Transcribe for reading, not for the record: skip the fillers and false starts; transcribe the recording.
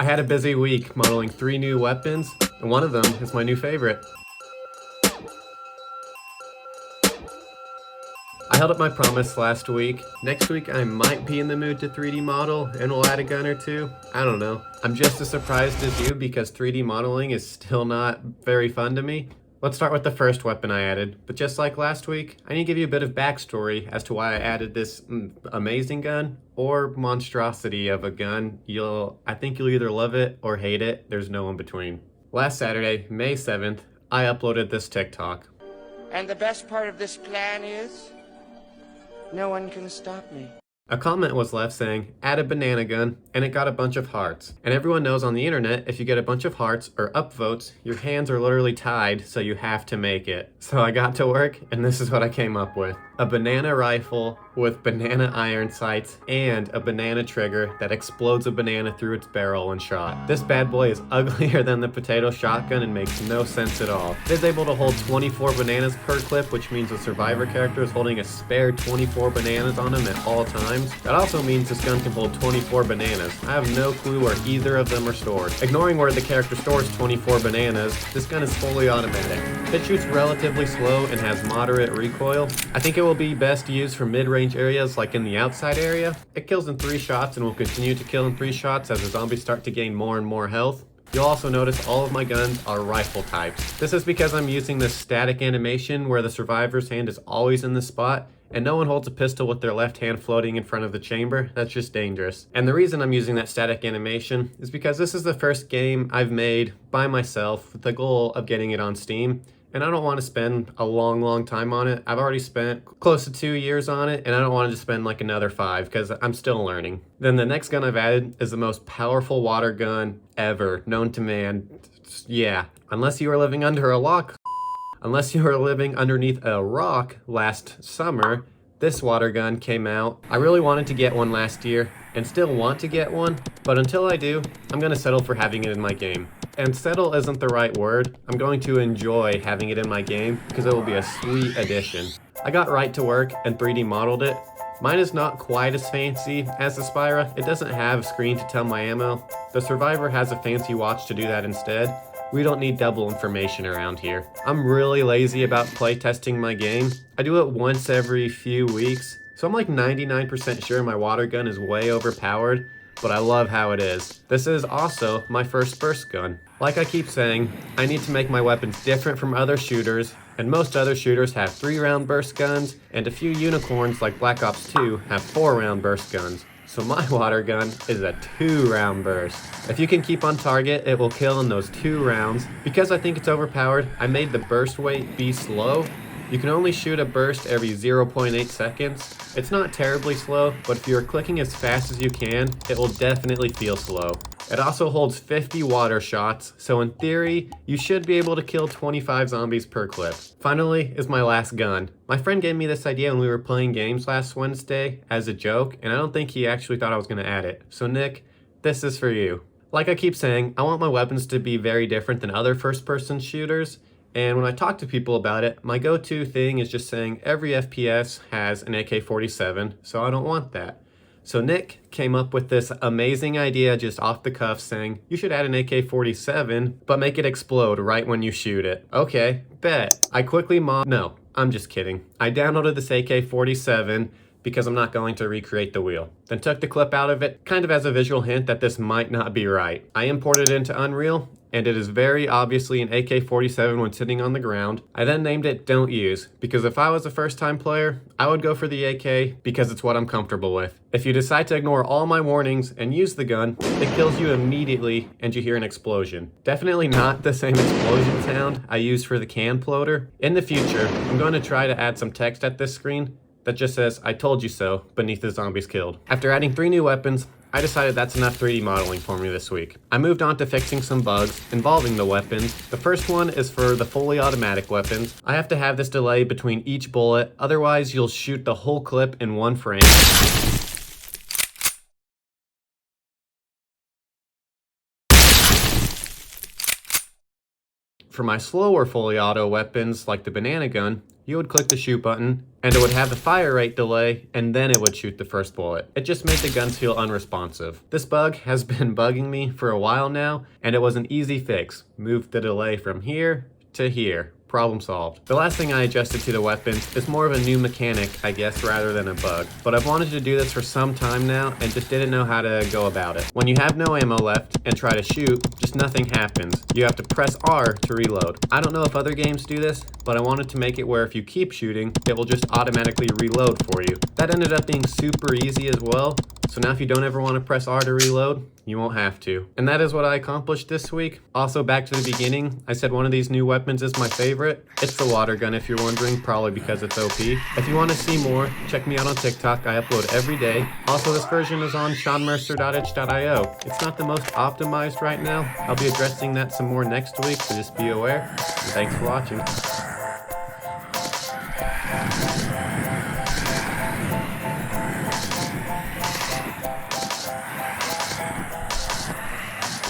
I had a busy week modeling 3 new weapons, and one of them is my new favorite. I held up my promise last week. Next week I might be in the mood to 3D model and we'll add a gun or two. I don't know. I'm just as surprised as you because 3D modeling is still not very fun to me. Let's start with the first weapon I added, but just like last week, I need to give you a bit of backstory as to why I added this amazing gun or monstrosity of a gun. I think you'll either love it or hate it. There's no in between. Last Saturday, May 7th, I uploaded this TikTok. And the best part of this plan is, no one can stop me. A comment was left saying, add a banana gun, and it got a bunch of hearts. And everyone knows on the internet, if you get a bunch of hearts or upvotes, your hands are literally tied, so you have to make it. So I got to work, and this is what I came up with. A banana rifle with banana iron sights and a banana trigger that explodes a banana through its barrel when shot. This bad boy is uglier than the potato shotgun and makes no sense at all. It is able to hold 24 bananas per clip, which means the survivor character is holding a spare 24 bananas on him at all times. That also means this gun can hold 24 bananas. I have no clue where either of them are stored. Ignoring where the character stores 24 bananas, this gun is fully automatic. It shoots relatively slow and has moderate recoil. I think it will be best used for mid-range areas like in the outside area. It kills in 3 shots and will continue to kill in 3 shots as the zombies start to gain more and more health. You'll also notice all of my guns are rifle types. This is because I'm using this static animation where the survivor's hand is always in the spot and no one holds a pistol with their left hand floating in front of the chamber. That's just dangerous. And the reason I'm using that static animation is because this is the first game I've made by myself with the goal of getting it on Steam. And I don't want to spend a long time on it. I've already spent close to 2 years on it, and I don't want to spend like another 5 because I'm still learning. Then the next gun I've added is the most powerful water gun ever, known to man. Yeah, unless you are living under a rock. Unless you were living underneath a rock last summer, this water gun came out. I really wanted to get one last year and still want to get one, but until I do, I'm gonna settle for having it in my game. And settle isn't the right word. I'm going to enjoy having it in my game because it will be a sweet addition. I got right to work and 3D modeled it. Mine is not quite as fancy as the Spira. It doesn't have a screen to tell my ammo. The Survivor has a fancy watch to do that instead. We don't need double information around here. I'm really lazy about playtesting my game. I do it once every few weeks, so I'm like 99% sure my water gun is way overpowered, but I love how it is. This is also my first burst gun. Like I keep saying, I need to make my weapons different from other shooters, and most other shooters have 3-round burst guns, and a few unicorns like Black Ops 2 have 4-round burst guns. So my water gun is a 2-round burst. If you can keep on target, it will kill in those 2 rounds. Because I think it's overpowered, I made the burst weight be slow. You can only shoot a burst every 0.8 seconds. It's not terribly slow, but if you're clicking as fast as you can, it will definitely feel slow. It also holds 50 water shots, so in theory, you should be able to kill 25 zombies per clip. Finally is my last gun. My friend gave me this idea when we were playing games last Wednesday as a joke, and I don't think he actually thought I was going to add it. So Nick, this is for you. Like I keep saying, I want my weapons to be very different than other first-person shooters, and when I talk to people about it, my go-to thing is just saying every FPS has an AK-47, so I don't want that. So Nick came up with this amazing idea just off the cuff saying, you should add an AK-47, but make it explode right when you shoot it. Okay, bet. I quickly No, I'm just kidding. I downloaded this AK-47 because I'm not going to recreate the wheel. Then took the clip out of it, kind of as a visual hint that this might not be right. I imported it into Unreal, and it is very obviously an AK-47 when sitting on the ground. I then named it Don't Use, because if I was a first-time player, I would go for the AK because it's what I'm comfortable with. If you decide to ignore all my warnings and use the gun, it kills you immediately and you hear an explosion. Definitely not the same explosion sound I use for the can plotter. In the future, I'm going to try to add some text at this screen that just says, I told you so, beneath the zombies killed. After adding 3 new weapons, I decided that's enough 3D modeling for me this week. I moved on to fixing some bugs involving the weapons. The first one is for the fully automatic weapons. I have to have this delay between each bullet, otherwise you'll shoot the whole clip in 1 frame. For my slower fully auto weapons, like the banana gun, you would click the shoot button, and it would have the fire rate delay, and then it would shoot the first bullet. It just made the guns feel unresponsive. This bug has been bugging me for a while now, and it was an easy fix. Move the delay from here to here. Problem solved. The last thing I adjusted to the weapons is more of a new mechanic, I guess, rather than a bug. But I've wanted to do this for some time now and just didn't know how to go about it. When you have no ammo left and try to shoot, just nothing happens. You have to press R to reload. I don't know if other games do this, but I wanted to make it where if you keep shooting, it will just automatically reload for you. That ended up being super easy as well. So now if you don't ever want to press R to reload, you won't have to. And that is what I accomplished this week. Also, back to the beginning, I said one of these new weapons is my favorite. It's the water gun, if you're wondering, probably because it's OP. If you want to see more, check me out on TikTok. I upload every day. Also, this version is on seanmercer.itch.io. It's not the most optimized right now. I'll be addressing that some more next week, so just be aware. And thanks for watching.